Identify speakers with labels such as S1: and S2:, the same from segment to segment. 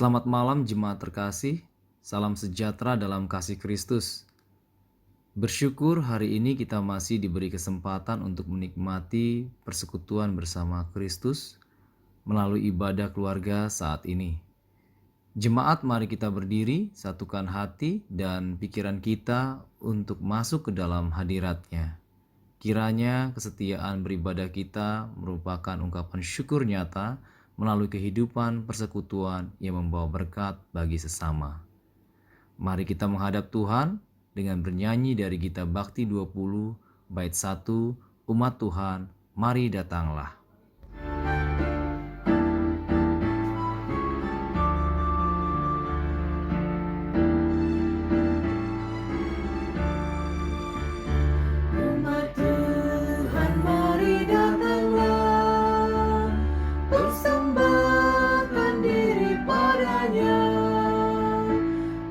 S1: Selamat malam jemaat terkasih, salam sejahtera dalam kasih Kristus. Bersyukur hari ini kita masih diberi kesempatan untuk menikmati persekutuan bersama Kristus melalui ibadah keluarga saat ini. Jemaat, mari kita berdiri, satukan hati dan pikiran kita untuk masuk ke dalam hadirat-Nya. Kiranya kesetiaan beribadah kita merupakan ungkapan syukur nyata melalui kehidupan persekutuan yang membawa berkat bagi sesama. Mari kita menghadap Tuhan dengan bernyanyi dari Gita Bakti 20 bait 1, Umat Tuhan, mari datanglah.
S2: Umat Tuhan, mari datanglah, persembahkan diri padanya.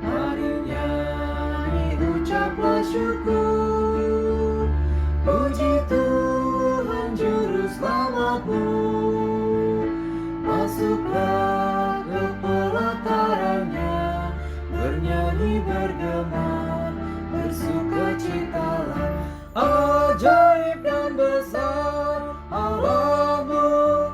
S2: Mari nyanyi, ucaplah syukur, puji Tuhan Juru Selamatmu. Masuklah ke pelatarannya, bernyanyi bergema, bersukacitalah. Ajaib dan besar Allahmu,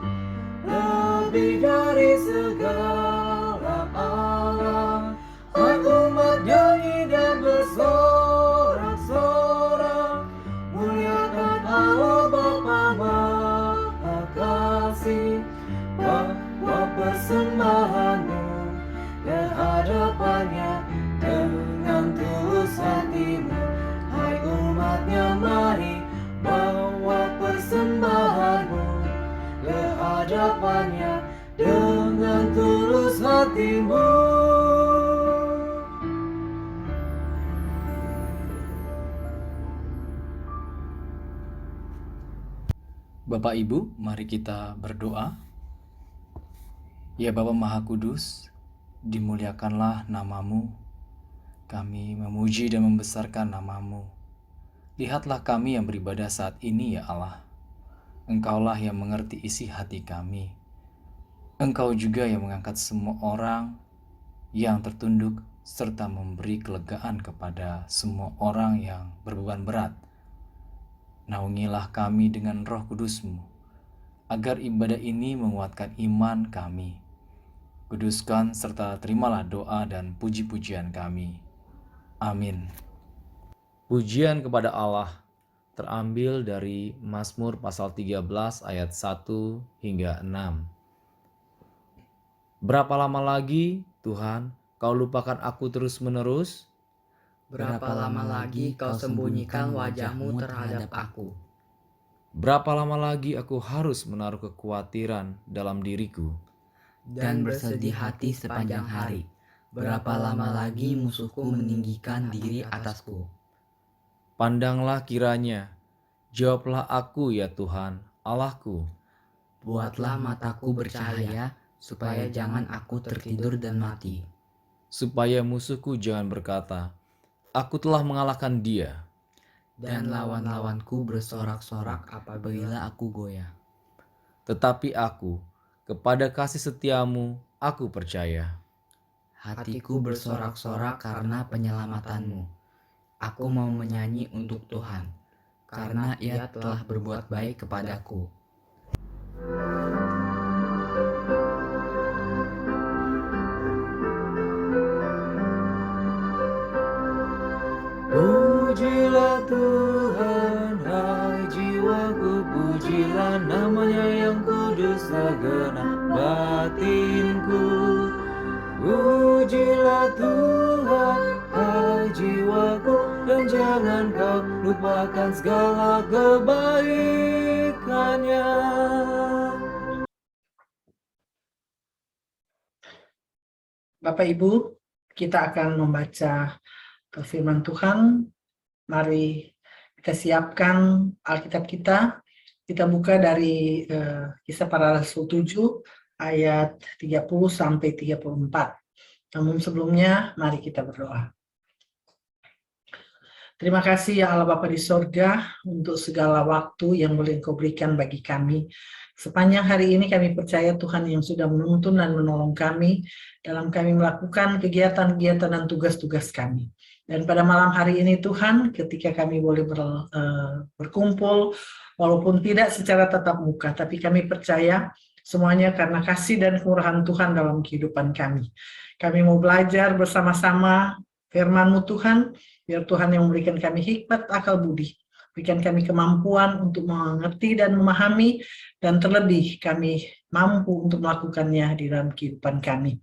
S2: lebih dari segala Allah. Hai umat, nyanyi dan bersorak-sorak, muliakan Allah Bapa Maha Kasih. Bawa persembahanmu ke hadapannya dengan tulus hatimu. Hai umatnya, mari bawa persembahanmu ke hadapannya dengan tulus hatimu.
S1: Bapak Ibu, mari kita berdoa. Ya Bapa Maha Kudus, dimuliakanlah nama-Mu. Kami memuji dan membesarkan nama-Mu. Lihatlah kami yang beribadah saat ini ya Allah. Engkaulah yang mengerti isi hati kami. Engkau juga yang mengangkat semua orang yang tertunduk serta memberi kelegaan kepada semua orang yang berbeban berat. Naungilah kami dengan Roh Kudus-Mu, agar ibadah ini menguatkan iman kami. Kuduskan serta terimalah doa dan puji-pujian kami. Amin. Pujian kepada Allah terambil dari Mazmur pasal 13 ayat 1 hingga 6. Berapa lama lagi, Tuhan, Kau lupakan aku terus-menerus?
S3: Berapa lama lagi kau sembunyikan wajah-Mu terhadap aku?
S1: Berapa lama lagi aku harus menaruh kekhawatiran dalam diriku?
S3: Dan bersedih hati sepanjang hari. Berapa lama lagi musuhku meninggikan diri atasku?
S1: Pandanglah kiranya, jawablah aku ya Tuhan, Allahku.
S3: Buatlah mataku bercahaya, supaya jangan aku tertidur dan mati.
S1: Supaya musuhku jangan berkata, aku telah mengalahkan dia.
S3: Dan lawan-lawanku bersorak-sorak apabila aku goyah.
S1: Tetapi aku, kepada kasih setiamu, aku percaya.
S3: Hatiku bersorak-sorak karena penyelamatanmu. Aku mau menyanyi untuk Tuhan, karena Ia telah berbuat baik kepadaku.
S2: Pujilah Tuhan, hai jiwaku, pujilah namanya yang kudus segenap batinku. Pujilah Tuhan, hai jiwaku, dan jangan kau lupakan segala kebaikannya.
S4: Bapak Ibu, kita akan membaca firman Tuhan. Mari kita siapkan Alkitab kita. Kita buka dari Kisah Para Rasul 7 ayat 30 sampai 34. Namun sebelumnya mari kita berdoa. Terima kasih ya Allah Bapa di sorga untuk segala waktu yang boleh Engkau berikan bagi kami. Sepanjang hari ini kami percaya Tuhan yang sudah menuntun dan menolong kami dalam kami melakukan kegiatan-kegiatan dan tugas-tugas kami. Dan pada malam hari ini Tuhan, ketika kami boleh berkumpul, walaupun tidak secara tatap muka, tapi kami percaya semuanya karena kasih dan kemurahan Tuhan dalam kehidupan kami. Kami mau belajar bersama-sama firman-Mu Tuhan, biar Tuhan yang memberikan kami hikmat, akal budi, berikan kami kemampuan untuk mengerti dan memahami, dan terlebih kami mampu untuk melakukannya di dalam kehidupan kami.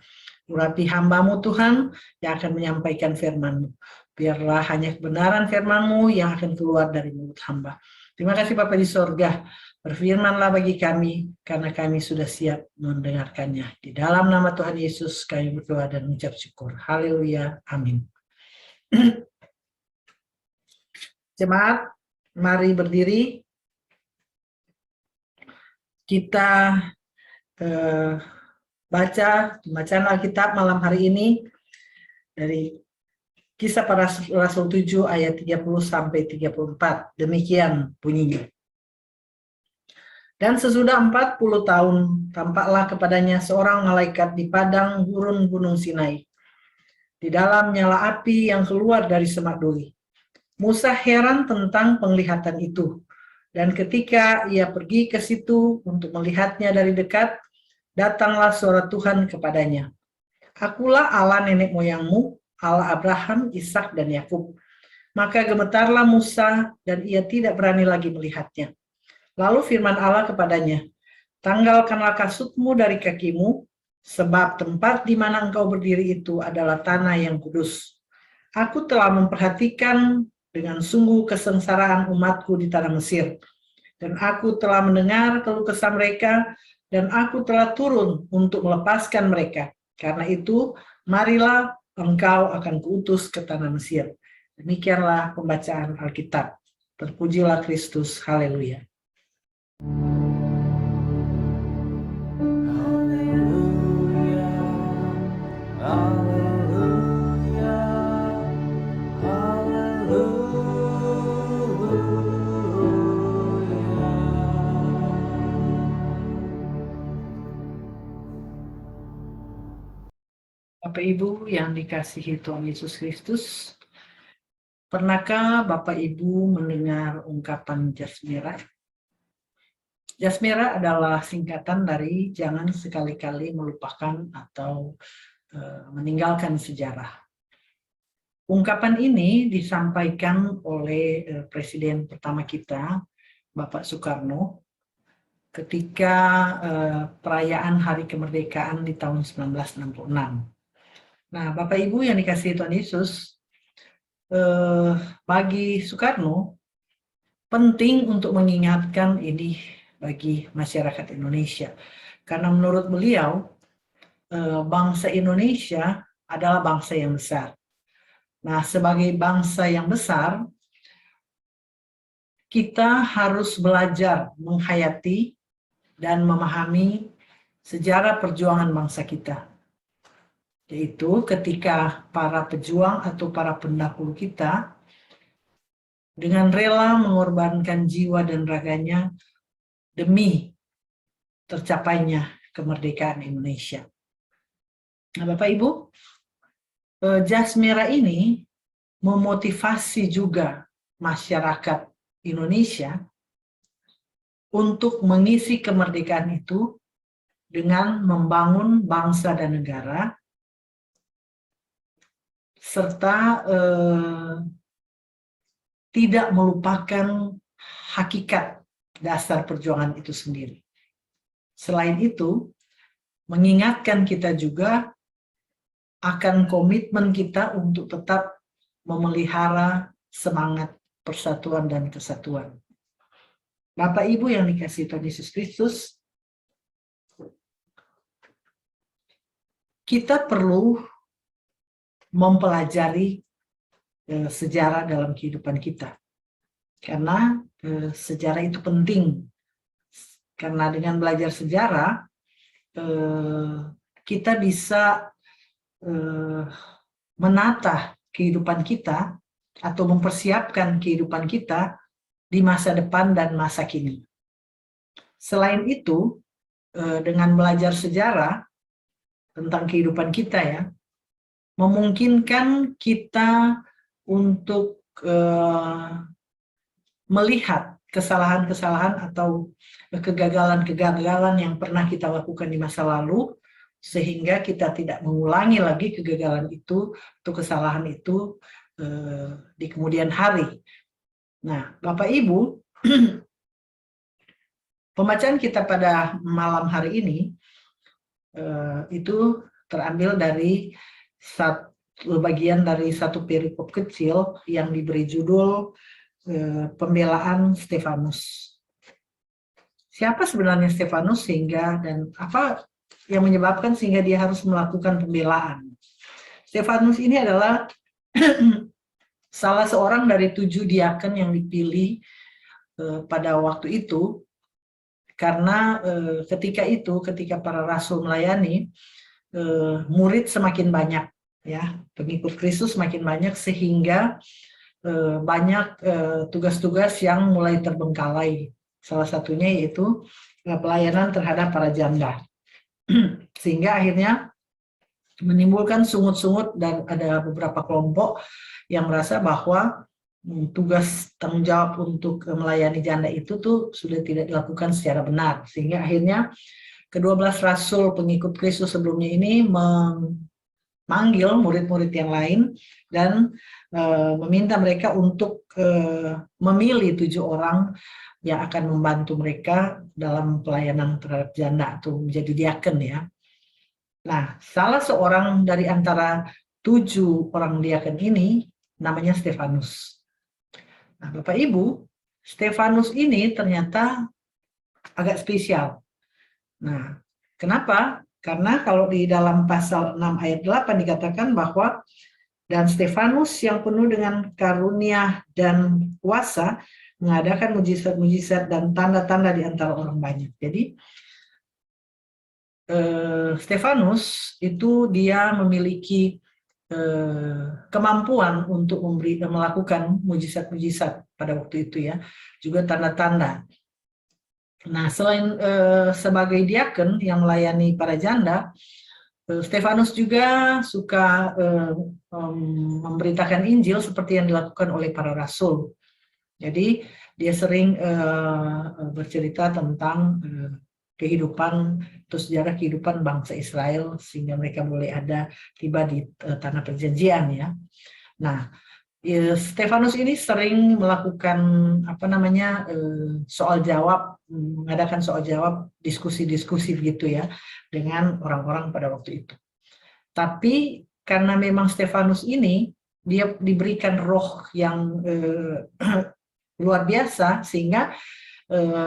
S4: Urapi hamba-Mu Tuhan yang akan menyampaikan firman-Mu. Biarlah hanya kebenaran firman-Mu yang akan keluar dari mulut hamba. Terima kasih Bapa di sorga. Berfirmanlah bagi kami, karena kami sudah siap mendengarkannya. Di dalam nama Tuhan Yesus kami berdoa dan mengucap syukur. Haleluya. Amin. Jemaat, mari berdiri. Kita baca bacaan Alkitab malam hari ini dari Kisah Para Rasul 7 ayat 30 sampai 34. Demikian bunyinya. Dan sesudah 40 tahun tampaklah kepadanya seorang malaikat di padang gurun Gunung Sinai. Di dalam nyala api yang keluar dari semak duri. Musa heran tentang penglihatan itu, dan ketika ia pergi ke situ untuk melihatnya dari dekat, datanglah suara Tuhan kepadanya. Akulah Allah nenek moyangmu, Allah Abraham, Ishak dan Yakub. Maka gemetarlah Musa dan ia tidak berani lagi melihatnya. Lalu firman Allah kepadanya, tanggalkanlah kasutmu dari kakimu, sebab tempat di mana engkau berdiri itu adalah tanah yang kudus. Aku telah memperhatikan dengan sungguh kesengsaraan umatku di tanah Mesir. Dan aku telah mendengar keluh kesah mereka, dan aku telah turun untuk melepaskan mereka. Karena itu, marilah engkau akan kuutus ke tanah Mesir. Demikianlah pembacaan Alkitab. Terpujilah Kristus. Haleluya. Bapak Ibu yang dikasihi Tuhan Yesus Kristus, pernahkah Bapak Ibu mendengar ungkapan jas merah? Jas merah adalah singkatan dari jangan sekali-kali melupakan atau meninggalkan sejarah. Ungkapan ini disampaikan oleh Presiden pertama kita, Bapak Soekarno, ketika perayaan Hari Kemerdekaan di tahun 1966. Nah, Bapak Ibu yang dikasihi Tuhan Yesus, bagi Soekarno, penting untuk mengingatkan ini bagi masyarakat Indonesia. Karena menurut beliau, bangsa Indonesia adalah bangsa yang besar. Nah, sebagai bangsa yang besar, kita harus belajar menghayati dan memahami sejarah perjuangan bangsa kita. Yaitu ketika para pejuang atau para pendahulu kita dengan rela mengorbankan jiwa dan raganya demi tercapainya kemerdekaan Indonesia. Nah, Bapak Ibu, jas merah ini memotivasi juga masyarakat Indonesia untuk mengisi kemerdekaan itu dengan membangun bangsa dan negara, serta tidak melupakan hakikat dasar perjuangan itu sendiri. Selain itu, mengingatkan kita juga akan komitmen kita untuk tetap memelihara semangat persatuan dan kesatuan. Bapak Ibu yang dikasihi Tuhan Yesus Kristus, kita perlu mempelajari sejarah dalam kehidupan kita. Karena sejarah itu penting. Karena dengan belajar sejarah, kita bisa menata kehidupan kita atau mempersiapkan kehidupan kita di masa depan dan masa kini. Selain itu, dengan belajar sejarah tentang kehidupan kita ya, memungkinkan kita untuk melihat kesalahan-kesalahan atau kegagalan-kegagalan yang pernah kita lakukan di masa lalu, sehingga kita tidak mengulangi lagi kegagalan itu atau kesalahan itu di kemudian hari. Nah, Bapak Ibu, pembacaan kita pada malam hari ini itu terambil dari satu bagian dari satu perikop kecil yang diberi judul pembelaan Stefanus. Siapa sebenarnya Stefanus dan apa yang menyebabkan sehingga dia harus melakukan pembelaan? Stefanus ini adalah salah seorang dari 7 diaken yang dipilih pada waktu itu, karena ketika para rasul melayani, murid semakin banyak, ya, pengikut Kristus semakin banyak, sehingga banyak tugas-tugas yang mulai terbengkalai. Salah satunya yaitu pelayanan terhadap para janda. Sehingga akhirnya menimbulkan sungut-sungut dan ada beberapa kelompok yang merasa bahwa tugas tanggung jawab untuk melayani janda itu tuh sudah tidak dilakukan secara benar. Sehingga akhirnya ke-12 rasul pengikut Kristus sebelumnya ini memanggil murid-murid yang lain dan meminta mereka untuk memilih 7 orang yang akan membantu mereka dalam pelayanan terhadap janda atau menjadi diaken ya. Nah, salah seorang dari antara 7 orang diaken ini namanya Stefanus. Nah, Bapak Ibu, Stefanus ini ternyata agak spesial. Nah, kenapa? Karena kalau di dalam pasal 6 ayat 8 dikatakan bahwa dan Stefanus yang penuh dengan karunia dan kuasa mengadakan mujizat-mujizat dan tanda-tanda di antara orang banyak. Jadi Stefanus itu dia memiliki kemampuan untuk melakukan mujizat-mujizat pada waktu itu ya, juga tanda-tanda. Nah, selain sebagai diaken yang melayani para janda, Stefanus juga suka memberitakan Injil seperti yang dilakukan oleh para rasul. Jadi dia sering bercerita tentang kehidupan atau sejarah kehidupan bangsa Israel sehingga mereka boleh tiba di tanah perjanjian ya. Nah, Stefanus ini sering melakukan soal jawab, mengadakan soal jawab, diskusi-diskusi begitu ya dengan orang-orang pada waktu itu. Tapi karena memang Stefanus ini dia diberikan roh yang luar biasa sehingga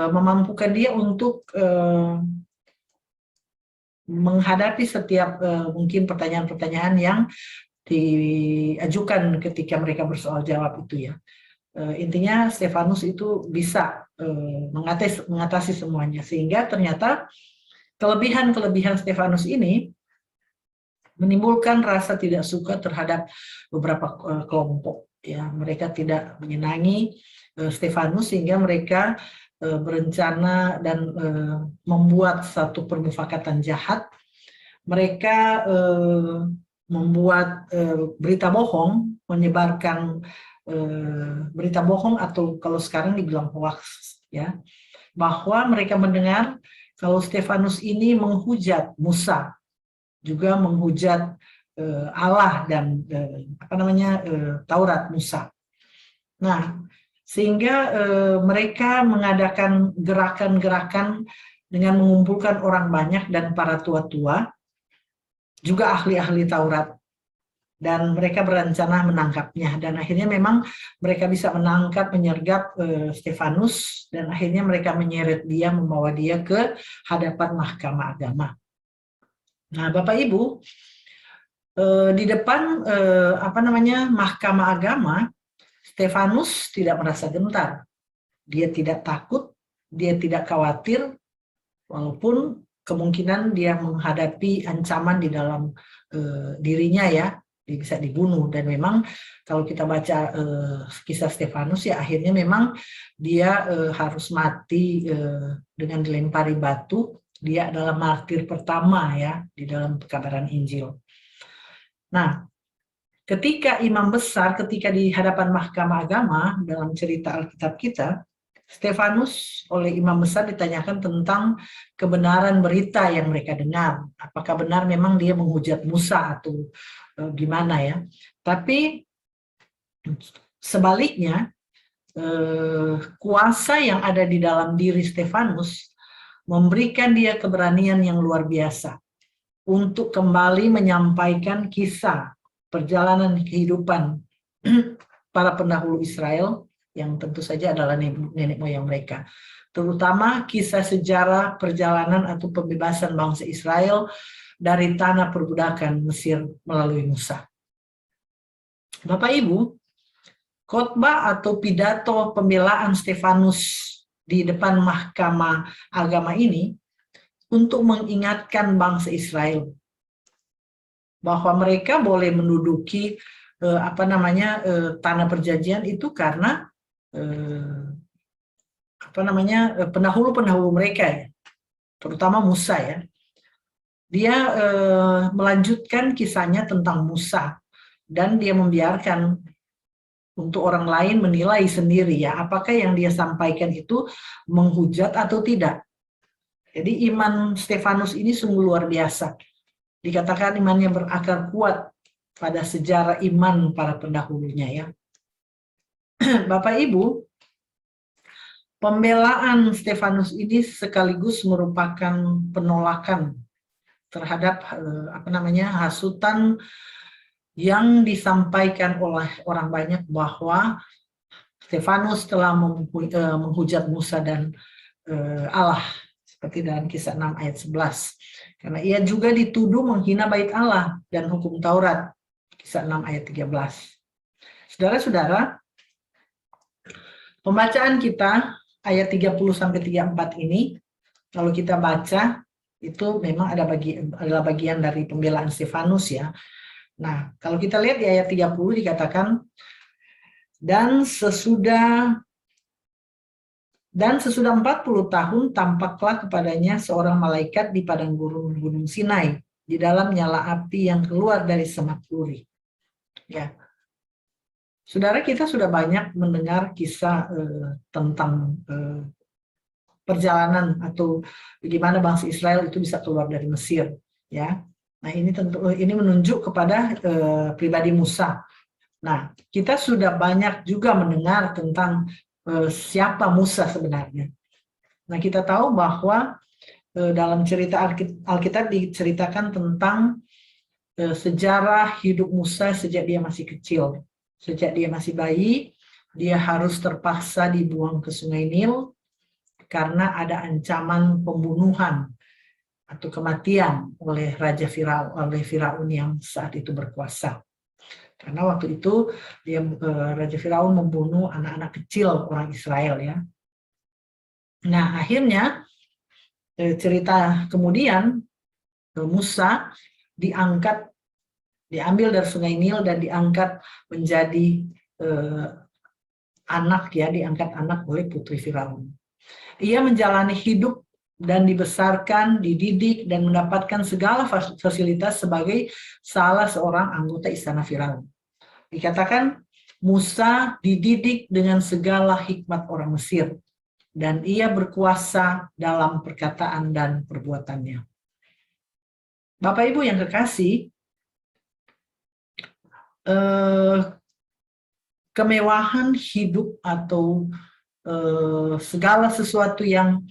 S4: memampukan dia untuk menghadapi setiap mungkin pertanyaan-pertanyaan yang diajukan ketika mereka bersoal jawab itu ya. Intinya Stefanus itu bisa mengatasi semuanya, sehingga ternyata kelebihan-kelebihan Stefanus ini menimbulkan rasa tidak suka terhadap beberapa kelompok ya. Mereka tidak menyenangi Stefanus sehingga mereka berencana dan membuat satu permufakatan jahat. Mereka membuat berita bohong, menyebarkan berita bohong atau kalau sekarang dibilang hoax ya, bahwa mereka mendengar kalau Stefanus ini menghujat Musa, juga menghujat Allah dan Taurat Musa. Nah, sehingga mereka mengadakan gerakan-gerakan dengan mengumpulkan orang banyak dan para tua-tua, juga ahli-ahli Taurat, dan mereka berencana menangkapnya. Dan akhirnya memang mereka bisa menangkap, menyergap Stefanus, dan akhirnya mereka menyeret dia, membawa dia ke hadapan Mahkamah Agama. Nah, Bapak Ibu, di depan Mahkamah Agama, Stefanus tidak merasa gentar, dia tidak takut, dia tidak khawatir, walaupun kemungkinan dia menghadapi ancaman di dalam dirinya ya, dia bisa dibunuh. Dan memang kalau kita baca kisah Stefanus ya akhirnya memang dia harus mati dengan dilempari batu. Dia adalah martir pertama ya di dalam pekabaran Injil. Nah, ketika imam besar, ketika di hadapan mahkamah agama dalam cerita Alkitab kita, Stefanus oleh imam besar ditanyakan tentang kebenaran berita yang mereka dengar. Apakah benar memang dia menghujat Musa atau gimana ya. Tapi sebaliknya, kuasa yang ada di dalam diri Stefanus memberikan dia keberanian yang luar biasa untuk kembali menyampaikan kisah perjalanan kehidupan para pendahulu Israel yang tentu saja adalah nenek moyang mereka. Terutama kisah sejarah perjalanan atau pembebasan bangsa Israel dari tanah perbudakan Mesir melalui Musa. Bapak Ibu, khotbah atau pidato pembelaan Stefanus di depan mahkamah agama ini untuk mengingatkan bangsa Israel bahwa mereka boleh menduduki tanah perjanjian itu karena pendahulu-pendahulu mereka ya, terutama Musa ya. Dia melanjutkan kisahnya tentang Musa dan dia membiarkan untuk orang lain menilai sendiri ya apakah yang dia sampaikan itu menghujat atau tidak. Jadi iman Stefanus ini sungguh luar biasa. Dikatakan imannya berakar kuat pada sejarah iman para pendahulunya ya. Bapak Ibu, pembelaan Stefanus ini sekaligus merupakan penolakan terhadap hasutan yang disampaikan oleh orang banyak bahwa Stefanus telah menghujat Musa dan Allah, seperti dalam Kisah 6 ayat 11. Karena ia juga dituduh menghina bait Allah dan hukum Taurat, Kisah 6 ayat 13. Saudara-saudara, pembacaan kita ayat 30-34 ini, kalau kita baca, itu memang adalah bagian dari pembelaan Stefanus ya. Nah, kalau kita lihat di ayat 30 dikatakan, dan sesudah 40 tahun tampaklah kepadanya seorang malaikat di padang gurun Gunung Sinai, di dalam nyala api yang keluar dari semak duri. Ya, saudara, kita sudah banyak mendengar kisah tentang perjalanan atau bagaimana bangsa Israel itu bisa keluar dari Mesir. Ya, nah ini menunjuk kepada pribadi Musa. Nah, kita sudah banyak juga mendengar tentang siapa Musa sebenarnya. Nah, kita tahu bahwa dalam cerita Alkitab diceritakan tentang sejarah hidup Musa sejak dia masih kecil. Sejak dia masih bayi, dia harus terpaksa dibuang ke Sungai Nil karena ada ancaman pembunuhan atau kematian oleh Firaun yang saat itu berkuasa. Karena waktu itu Raja Firaun membunuh anak-anak kecil orang Israel ya. Nah, akhirnya cerita kemudian Musa diambil dari Sungai Nil dan diangkat menjadi diangkat anak oleh putri Firaun. Ia menjalani hidup dan dibesarkan, dididik, dan mendapatkan segala fasilitas sebagai salah seorang anggota istana Firaun. Dikatakan Musa dididik dengan segala hikmat orang Mesir, dan ia berkuasa dalam perkataan dan perbuatannya. Bapak Ibu yang kekasih, kemewahan hidup atau segala sesuatu yang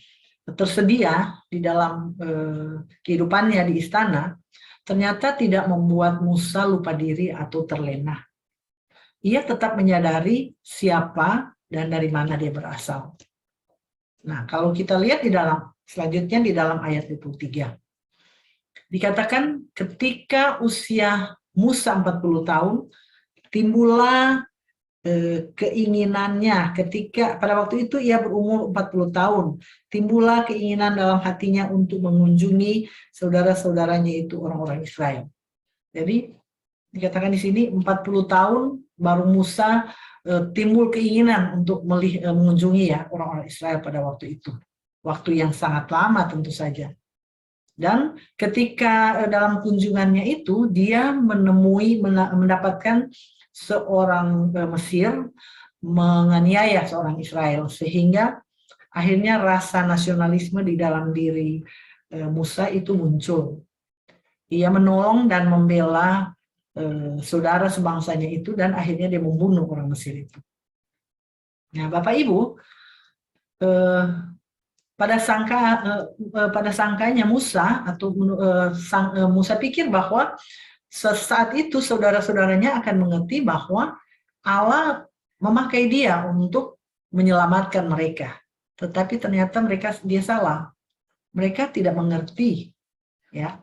S4: tersedia di dalam kehidupannya di istana ternyata tidak membuat Musa lupa diri atau terlena. Ia tetap menyadari siapa dan dari mana dia berasal. Nah, kalau kita lihat selanjutnya di dalam ayat 23. Dikatakan ketika usia Musa 40 tahun, timbullah keinginannya pada waktu itu ia berumur 40 tahun, timbullah keinginan dalam hatinya untuk mengunjungi saudara-saudaranya itu orang-orang Israel. Jadi Dikatakan di sini 40 tahun baru Musa timbul keinginan untuk mengunjungi ya orang-orang Israel pada waktu itu. Waktu yang sangat lama tentu saja. Dan ketika dalam kunjungannya itu dia mendapatkan seorang Mesir menganiaya seorang Israel, sehingga akhirnya rasa nasionalisme di dalam diri Musa itu muncul. Ia menolong dan membela saudara sebangsanya itu, dan akhirnya dia membunuh orang Mesir itu. Nah, Bapak Ibu, pada sangkanya Musa Musa pikir bahwa sesaat itu saudara-saudaranya akan mengerti bahwa Allah memakai dia untuk menyelamatkan mereka. Tetapi ternyata dia salah. Mereka tidak mengerti, ya.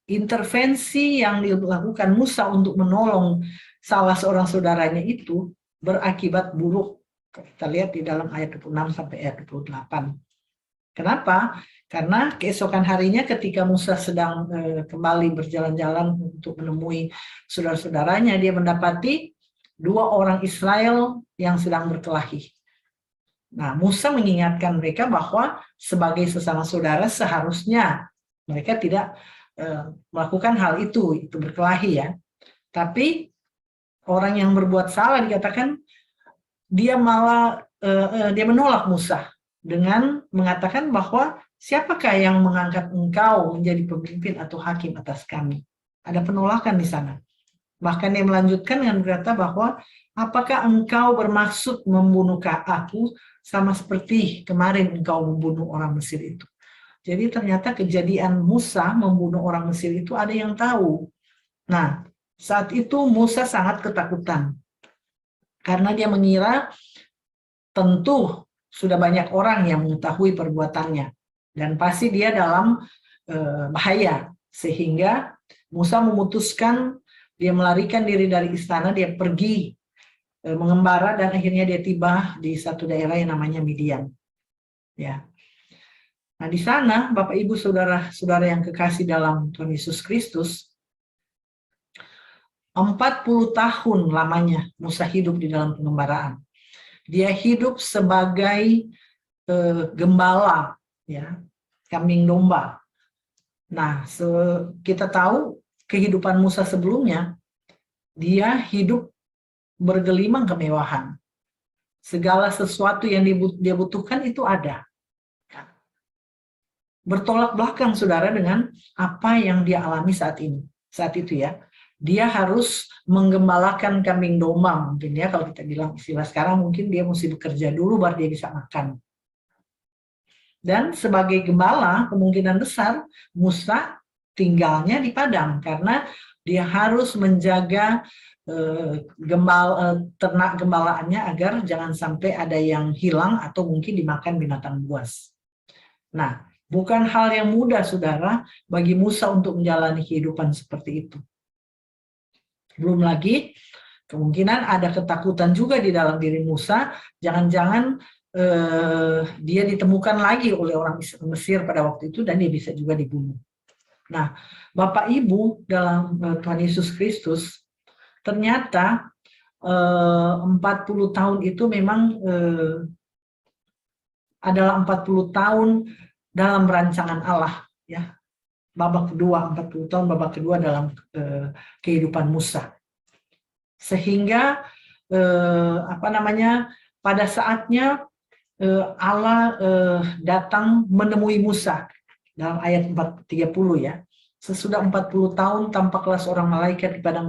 S4: Intervensi yang dilakukan Musa untuk menolong salah seorang saudaranya itu berakibat buruk. Kita lihat di dalam ayat 26 sampai ayat 28. Kenapa? Karena keesokan harinya ketika Musa sedang kembali berjalan-jalan untuk menemui saudara-saudaranya, dia mendapati 2 orang Israel yang sedang berkelahi. Nah, Musa mengingatkan mereka bahwa sebagai sesama saudara seharusnya mereka tidak melakukan hal itu berkelahi ya. Tapi orang yang berbuat salah dikatakan dia malah dia menolak Musa dengan mengatakan bahwa siapakah yang mengangkat engkau menjadi pemimpin atau hakim atas kami. Ada penolakan di sana. Bahkan dia melanjutkan dengan berkata bahwa apakah engkau bermaksud membunuh aku sama seperti kemarin engkau membunuh orang Mesir itu. Jadi ternyata kejadian Musa membunuh orang Mesir itu ada yang tahu. Nah, saat itu Musa sangat ketakutan. Karena dia mengira tentu sudah banyak orang yang mengetahui perbuatannya. Dan pasti dia dalam bahaya. Sehingga Musa memutuskan dia melarikan diri dari istana, dia pergi mengembara, dan akhirnya dia tiba di satu daerah yang namanya Midian. Ya. Nah, di sana Bapak Ibu saudara-saudara yang kekasih dalam Tuhan Yesus Kristus, 40 tahun lamanya Musa hidup di dalam pengembaraan. Dia hidup sebagai gembala, ya, kambing domba. Nah, kita tahu kehidupan Musa sebelumnya, dia hidup bergelimang kemewahan. Segala sesuatu yang dia butuhkan itu ada. Bertolak belakang saudara dengan apa yang dia alami saat itu ya. Dia harus menggembalakan kambing domba mungkin ya, kalau kita bilang istilah sekarang mungkin dia mesti bekerja dulu baru dia bisa makan. Dan sebagai gembala kemungkinan besar Musa tinggalnya di padang karena dia harus menjaga ternak gembalaannya agar jangan sampai ada yang hilang atau mungkin dimakan binatang buas. Nah, bukan hal yang mudah, saudara, bagi Musa untuk menjalani kehidupan seperti itu. Belum lagi, kemungkinan ada ketakutan juga di dalam diri Musa, jangan-jangan dia ditemukan lagi oleh orang Mesir pada waktu itu dan dia bisa juga dibunuh. Nah, Bapak Ibu dalam Tuhan Yesus Kristus, ternyata 40 tahun itu memang adalah 40 tahun dalam rancangan Allah, ya. Babak kedua, 40 tahun babak kedua dalam kehidupan Musa. Sehingga pada saatnya Allah datang menemui Musa dalam ayat 30 ya. Sesudah 40 tahun tampaklah seorang malaikat di padang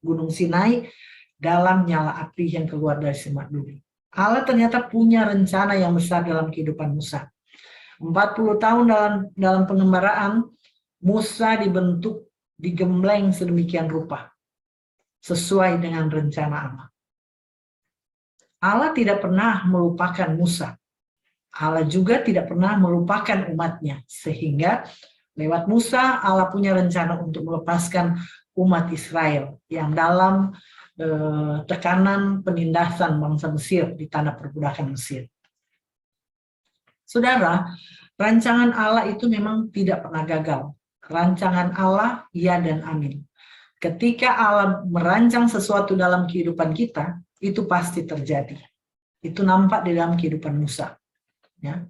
S4: gunung Sinai dalam nyala api yang keluar dari semak duri. Allah ternyata punya rencana yang besar dalam kehidupan Musa. 40 tahun dalam pengembaraan, Musa dibentuk, digembleng sedemikian rupa, sesuai dengan rencana Allah. Allah tidak pernah melupakan Musa. Allah juga tidak pernah melupakan umatnya. Sehingga lewat Musa, Allah punya rencana untuk melepaskan umat Israel yang dalam tekanan penindasan bangsa Mesir di tanah perbudakan Mesir. Saudara, rancangan Allah itu memang tidak pernah gagal. Rancangan Allah, ya dan amin. Ketika Allah merancang sesuatu dalam kehidupan kita, itu pasti terjadi. Itu nampak di dalam kehidupan Musa. Ya.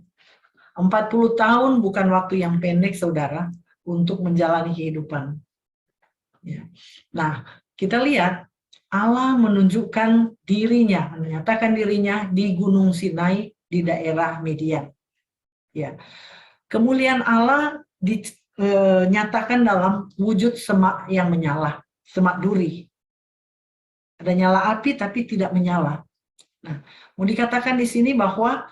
S4: 40 tahun bukan waktu yang pendek, saudara, untuk menjalani kehidupan. Ya. Nah, kita lihat Allah menunjukkan dirinya, menyatakan dirinya di Gunung Sinai di daerah Midian. Ya. Kemuliaan Allah dinyatakan dalam wujud semak yang menyala, semak duri. Ada nyala api tapi tidak menyala. Nah, mau dikatakan di sini bahwa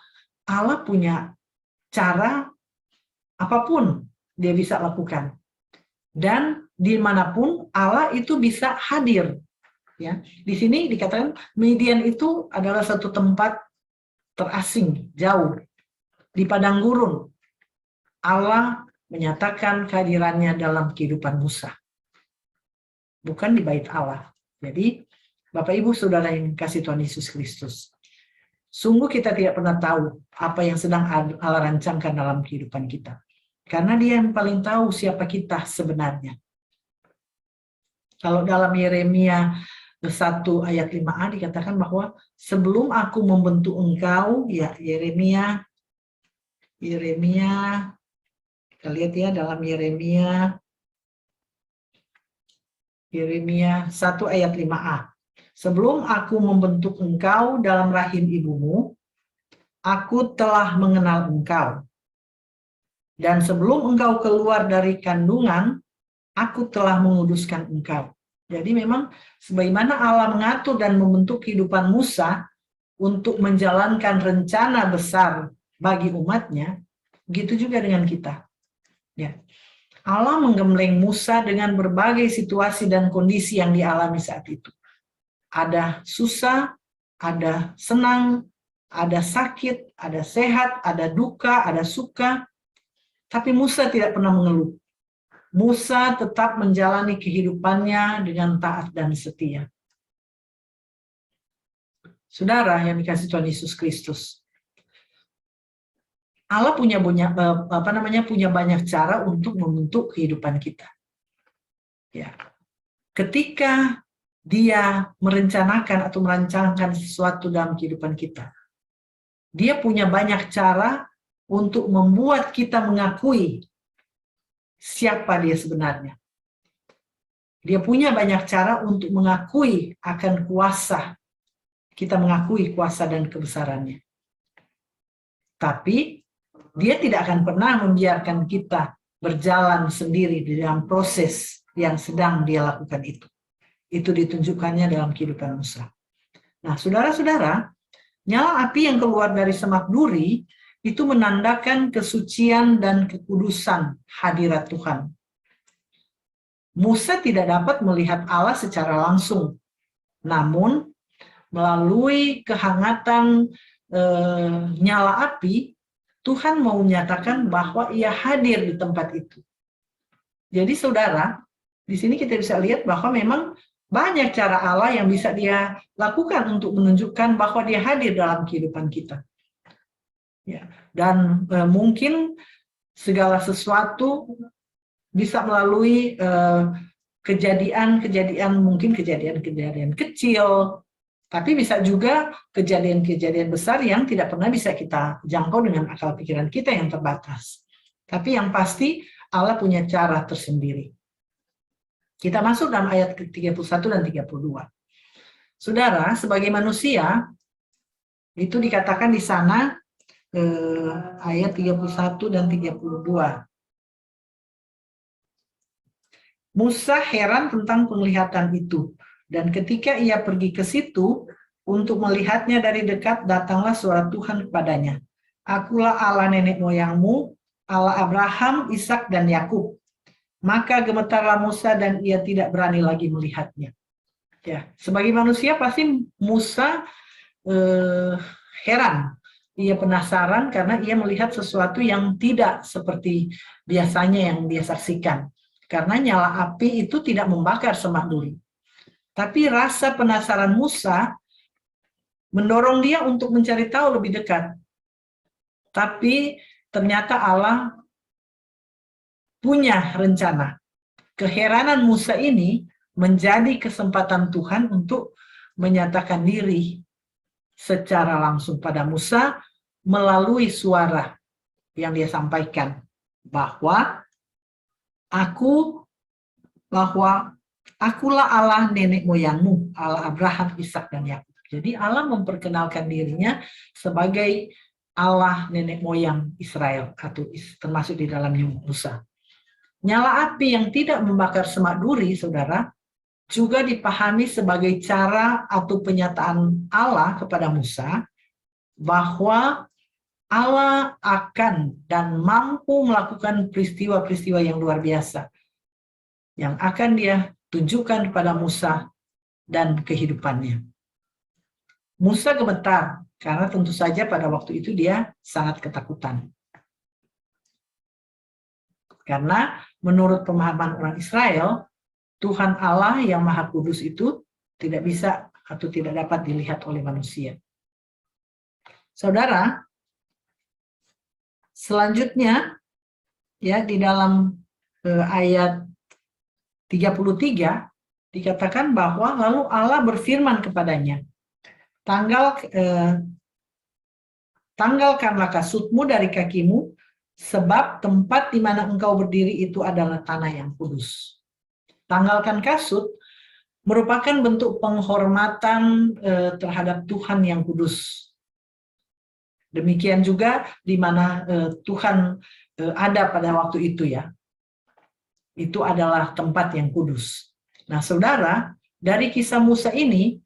S4: Allah punya cara apapun dia bisa lakukan. Dan dimanapun Allah itu bisa hadir. Ya, di sini dikatakan Midian itu adalah satu tempat terasing, jauh, di padang gurun. Allah menyatakan kehadirannya dalam kehidupan Musa, bukan di bait Allah. Jadi, Bapak Ibu Saudara yang kasih Tuhan Yesus Kristus, sungguh kita tidak pernah tahu apa yang sedang Allah rancangkan dalam kehidupan kita, karena Dia yang paling tahu siapa kita sebenarnya. Kalau dalam Yeremia 1 ayat 5a dikatakan bahwa sebelum aku membentuk engkau, ya Yeremia, kita lihat ya dalam Yeremia 1 ayat 5a. Sebelum aku membentuk engkau dalam rahim ibumu, aku telah mengenal engkau. Dan sebelum engkau keluar dari kandungan, aku telah menguduskan engkau. Jadi memang sebagaimana Allah mengatur dan membentuk kehidupan Musa untuk menjalankan rencana besar bagi umatnya, begitu juga dengan kita. Ya. Allah menggembleng Musa dengan berbagai situasi dan kondisi yang dialami saat itu. Ada susah, ada senang, ada sakit, ada sehat, ada duka, ada suka. Tapi Musa tidak pernah mengeluh. Musa tetap menjalani kehidupannya dengan taat dan setia. Saudara yang dikasih Tuhan Yesus Kristus, Allah punya banyak cara untuk membentuk kehidupan kita. Ya. Ketika Dia merencanakan atau merancangkan sesuatu dalam kehidupan kita, Dia punya banyak cara untuk membuat kita mengakui siapa Dia sebenarnya. Dia punya banyak cara untuk mengakui akan kuasa. Kita mengakui kuasa dan kebesarannya. Tapi Dia tidak akan pernah membiarkan kita berjalan sendiri di dalam proses yang sedang Dia lakukan itu. Itu ditunjukkannya dalam kehidupan Musa. Nah, saudara-saudara, nyala api yang keluar dari semak duri itu menandakan kesucian dan kekudusan hadirat Tuhan. Musa tidak dapat melihat Allah secara langsung, namun melalui kehangatan nyala api, Tuhan mau menyatakan bahwa Ia hadir di tempat itu. Jadi saudara, di sini kita bisa lihat bahwa memang banyak cara Allah yang bisa Dia lakukan untuk menunjukkan bahwa Dia hadir dalam kehidupan kita. Ya, dan mungkin segala sesuatu bisa melalui kejadian-kejadian, mungkin kejadian-kejadian kecil, tapi bisa juga kejadian-kejadian besar yang tidak pernah bisa kita jangkau dengan akal pikiran kita yang terbatas. Tapi yang pasti Allah punya cara tersendiri. Kita masuk dalam ayat ke-31 dan 32. Saudara, sebagai manusia, itu dikatakan di sana ayat 31 dan 32. Musa heran tentang penglihatan itu, dan ketika ia pergi ke situ untuk melihatnya dari dekat, datanglah suara Tuhan kepadanya. Akulah Allah nenek moyangmu, Allah Abraham, Ishak dan Yakub. Maka gemetarlah Musa dan ia tidak berani lagi melihatnya. Ya, sebagai manusia pasti Musa heran. Ia penasaran karena ia melihat sesuatu yang tidak seperti biasanya yang dia saksikan. Karena nyala api itu tidak membakar semak duri. Tapi rasa penasaran Musa mendorong dia untuk mencari tahu lebih dekat. Tapi ternyata Allah punya rencana. Keheranan Musa ini menjadi kesempatan Tuhan untuk menyatakan diri secara langsung pada Musa melalui suara yang dia sampaikan bahwa akulah Allah nenek moyangmu, Allah Abraham, Ishak dan Yakub. Jadi Allah memperkenalkan dirinya sebagai Allah nenek moyang Israel, atau termasuk di dalamnya Musa. Nyala api yang tidak membakar semak duri, saudara, juga dipahami sebagai cara atau penyataan Allah kepada Musa bahwa Allah akan dan mampu melakukan peristiwa-peristiwa yang luar biasa yang akan dia tunjukkan kepada Musa dan kehidupannya. Musa gemetar karena tentu saja pada waktu itu dia sangat ketakutan. Karena menurut pemahaman orang Israel, Tuhan Allah yang Maha Kudus itu tidak bisa atau tidak dapat dilihat oleh manusia. Saudara, selanjutnya ya di dalam ayat 33 dikatakan bahwa lalu Allah berfirman kepadanya, tanggalkanlah kasutmu dari kakimu, sebab tempat di mana engkau berdiri itu adalah tanah yang kudus. Tanggalkan kasut merupakan bentuk penghormatan terhadap Tuhan yang kudus. Demikian juga di mana Tuhan ada pada waktu itu ya. Itu adalah tempat yang kudus. Nah, saudara, dari kisah Musa ini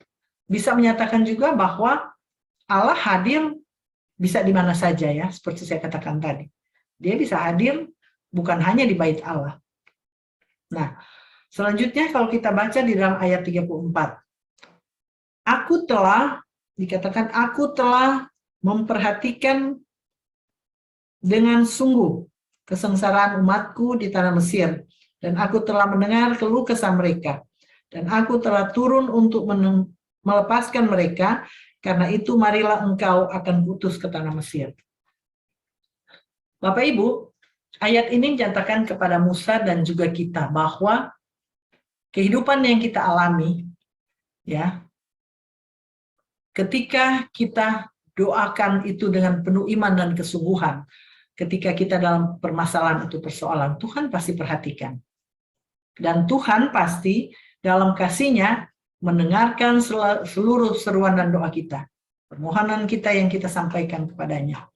S4: bisa menyatakan juga bahwa Allah hadir bisa di mana saja ya, seperti saya katakan tadi. Dia bisa hadir bukan hanya di bait Allah. Nah, selanjutnya kalau kita baca di dalam ayat 34. Aku telah memperhatikan dengan sungguh kesengsaraan umatku di tanah Mesir, dan aku telah mendengar keluh kesah mereka, dan aku telah turun untuk melepaskan mereka, karena itu marilah engkau akan putus ke tanah Mesir. Bapak Ibu, ayat ini menyatakan kepada Musa dan juga kita bahwa kehidupan yang kita alami, ya, ketika kita doakan itu dengan penuh iman dan kesungguhan, ketika kita dalam permasalahan atau persoalan, Tuhan pasti perhatikan. Dan Tuhan pasti dalam kasih-Nya mendengarkan seluruh seruan dan doa kita, permohonan kita yang kita sampaikan kepadanya.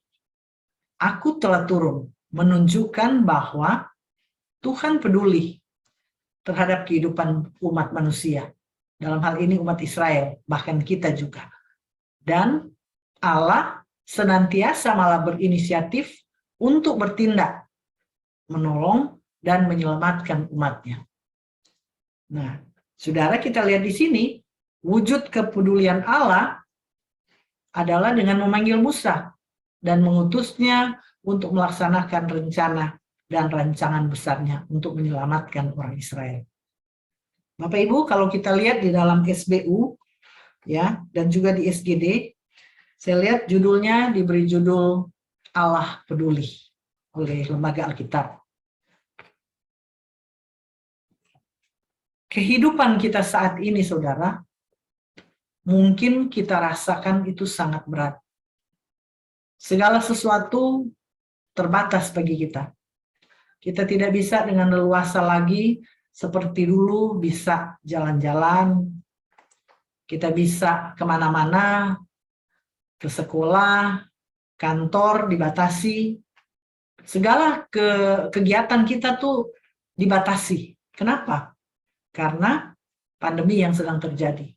S4: Aku telah turun menunjukkan bahwa Tuhan peduli terhadap kehidupan umat manusia. Dalam hal ini umat Israel, bahkan kita juga. Dan Allah senantiasa malah berinisiatif untuk bertindak, menolong dan menyelamatkan umatnya. Nah, saudara, kita lihat di sini, wujud kepedulian Allah adalah dengan memanggil Musa dan mengutusnya untuk melaksanakan rencana dan rancangan besarnya untuk menyelamatkan orang Israel. Bapak Ibu, kalau kita lihat di dalam SBU ya, dan juga di SGD, saya lihat judulnya diberi judul Allah Peduli oleh Lembaga Alkitab. Kehidupan kita saat ini, saudara, mungkin kita rasakan itu sangat berat. Segala sesuatu terbatas bagi kita. Kita tidak bisa dengan leluasa lagi seperti dulu bisa jalan-jalan, kita bisa kemana-mana, ke sekolah, kantor dibatasi, segala kegiatan kita tuh dibatasi. Kenapa? Karena pandemi yang sedang terjadi.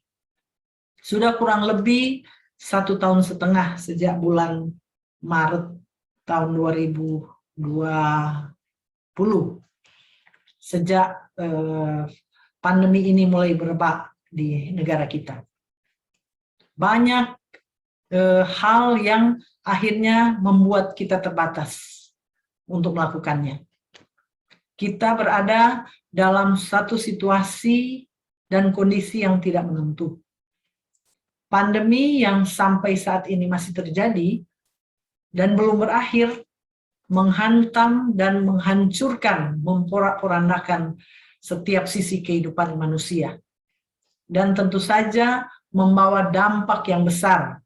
S4: Sudah kurang lebih 1,5 tahun sejak bulan Maret tahun 2020, sejak pandemi ini mulai merebak di negara kita. Banyak hal yang akhirnya membuat kita terbatas untuk melakukannya. Kita berada dalam satu situasi dan kondisi yang tidak menentu. Pandemi yang sampai saat ini masih terjadi dan belum berakhir, menghantam dan menghancurkan, memporak-porandakan setiap sisi kehidupan manusia. Dan tentu saja membawa dampak yang besar,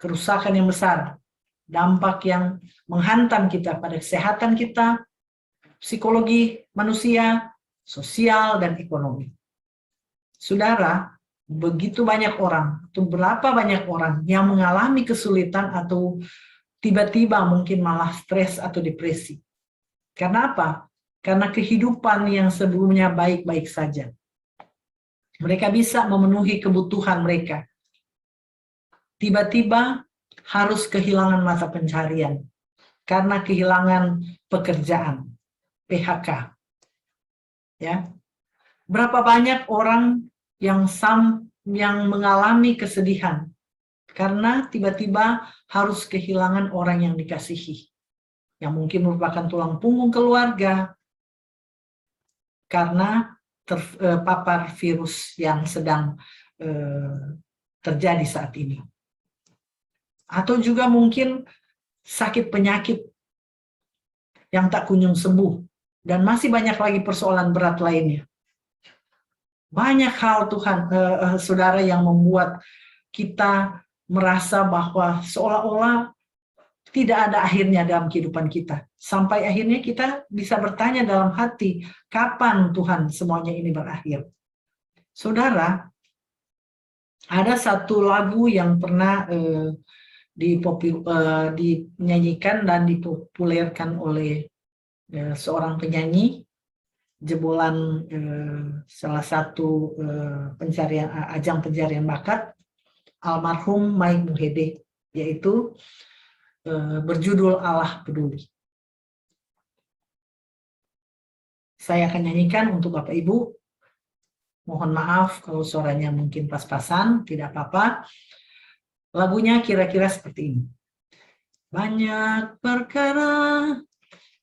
S4: kerusakan yang besar, dampak yang menghantam kita pada kesehatan kita, psikologi manusia, sosial, dan ekonomi. Saudara, begitu banyak orang, atau berapa banyak orang yang mengalami kesulitan atau tiba-tiba mungkin malah stres atau depresi. Karena apa? Karena kehidupan yang sebelumnya baik-baik saja. Mereka bisa memenuhi kebutuhan mereka. Tiba-tiba harus kehilangan mata pencarian karena kehilangan pekerjaan, PHK. Ya. Berapa banyak orang yang mengalami kesedihan karena tiba-tiba harus kehilangan orang yang dikasihi, yang mungkin merupakan tulang punggung keluarga karena terpapar virus yang sedang terjadi saat ini. Atau juga mungkin sakit penyakit yang tak kunjung sembuh, dan masih banyak lagi persoalan berat lainnya. Banyak hal Tuhan, saudara, yang membuat kita merasa bahwa seolah-olah tidak ada akhirnya dalam kehidupan kita. Sampai akhirnya kita bisa bertanya dalam hati, kapan Tuhan semuanya ini berakhir? Saudara, ada satu lagu yang pernah dinyanyikan dan dipopulerkan oleh seorang penyanyi, jebolan salah satu ajang pencarian bakat, almarhum Mike Mohede, yaitu berjudul Allah Peduli. Saya akan nyanyikan untuk Bapak Ibu. Mohon maaf kalau suaranya mungkin pas-pasan, tidak apa-apa. Lagunya kira-kira seperti ini. Banyak perkara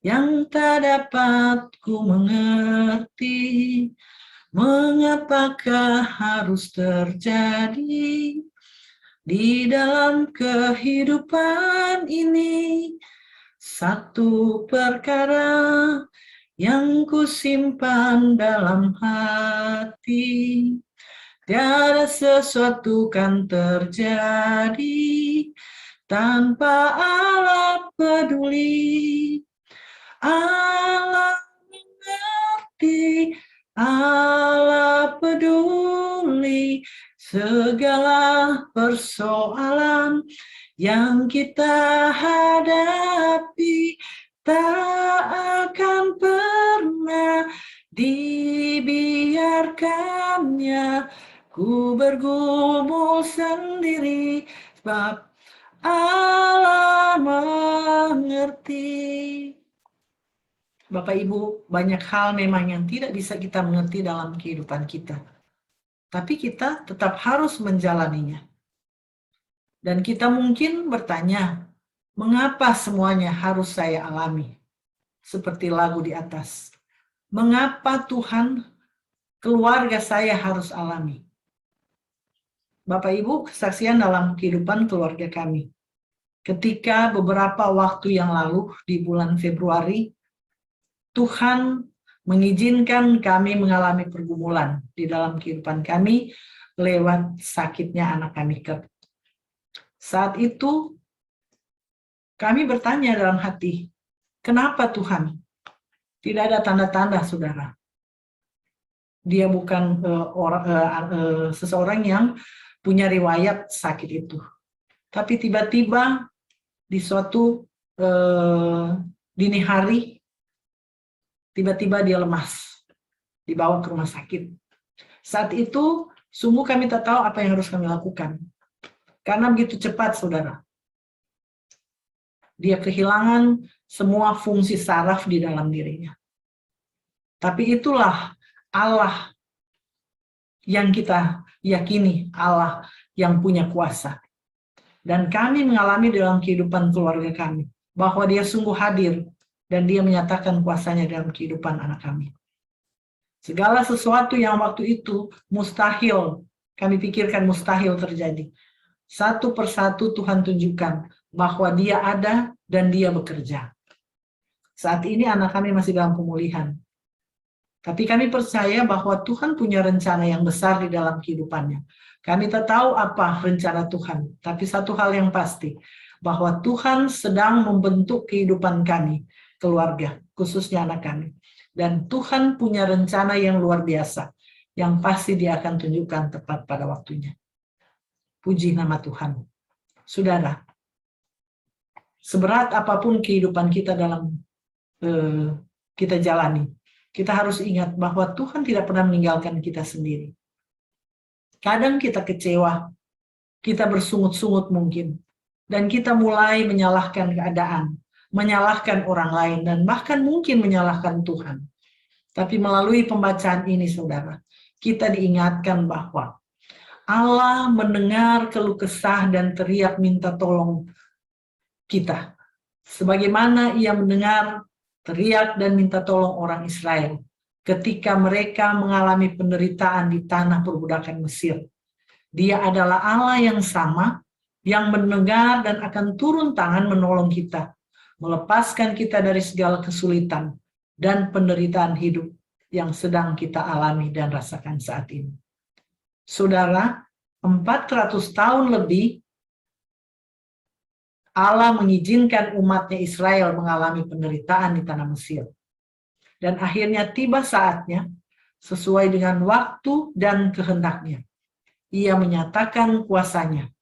S4: yang tak dapat ku mengerti, mengapakah harus terjadi di dalam kehidupan ini. Satu perkara yang ku simpan dalam hati, tiada sesuatu kan terjadi tanpa Allah peduli. Allah mengerti, Allah peduli segala persoalan yang kita hadapi, tak akan pernah dibiarkannya ku bergumul sendiri, sebab Allah mengerti. Bapak Ibu, banyak hal memang yang tidak bisa kita mengerti dalam kehidupan kita. Tapi kita tetap harus menjalaninya. Dan kita mungkin bertanya, mengapa semuanya harus saya alami? Seperti lagu di atas. Mengapa Tuhan keluarga saya harus alami? Bapak Ibu, kesaksian dalam kehidupan keluarga kami. Ketika beberapa waktu yang lalu di bulan Februari, Tuhan mengizinkan kami mengalami pergumulan di dalam kehidupan kami lewat sakitnya anak kami. Saat itu kami bertanya dalam hati, kenapa Tuhan? Tidak ada tanda-tanda, saudara. Dia bukan seseorang yang punya riwayat sakit itu. Tapi tiba-tiba di suatu dini hari, tiba-tiba dia lemas, dibawa ke rumah sakit. Saat itu, sungguh kami tak tahu apa yang harus kami lakukan. Karena begitu cepat, saudara. Dia kehilangan semua fungsi saraf di dalam dirinya. Tapi itulah Allah yang kita yakini, Allah yang punya kuasa. Dan kami mengalami dalam kehidupan keluarga kami, bahwa dia sungguh hadir, dan dia menyatakan kuasanya dalam kehidupan anak kami. Segala sesuatu yang waktu itu mustahil, kami pikirkan mustahil terjadi. Satu persatu Tuhan tunjukkan bahwa dia ada dan dia bekerja. Saat ini anak kami masih dalam pemulihan. Tapi kami percaya bahwa Tuhan punya rencana yang besar di dalam kehidupannya. Kami tak tahu apa rencana Tuhan, tapi satu hal yang pasti, bahwa Tuhan sedang membentuk kehidupan kami, keluarga, khususnya anak kami. Dan Tuhan punya rencana yang luar biasa, yang pasti Dia akan tunjukkan tepat pada waktunya. Puji nama Tuhan. Saudara, seberat apapun kehidupan kita dalam kita jalani, kita harus ingat bahwa Tuhan tidak pernah meninggalkan kita sendiri. Kadang kita kecewa, kita bersungut-sungut mungkin, dan kita mulai menyalahkan keadaan, menyalahkan orang lain, dan bahkan mungkin menyalahkan Tuhan. Tapi melalui pembacaan ini, saudara, kita diingatkan bahwa Allah mendengar keluh kesah dan teriak minta tolong kita. Sebagaimana Ia mendengar teriak dan minta tolong orang Israel ketika mereka mengalami penderitaan di tanah perbudakan Mesir. Dia adalah Allah yang sama, yang mendengar dan akan turun tangan menolong kita, melepaskan kita dari segala kesulitan dan penderitaan hidup yang sedang kita alami dan rasakan saat ini. Saudara, 400 tahun lebih Allah mengizinkan umatnya Israel mengalami penderitaan di tanah Mesir. Dan akhirnya tiba saatnya, sesuai dengan waktu dan kehendaknya, Ia menyatakan kuasanya.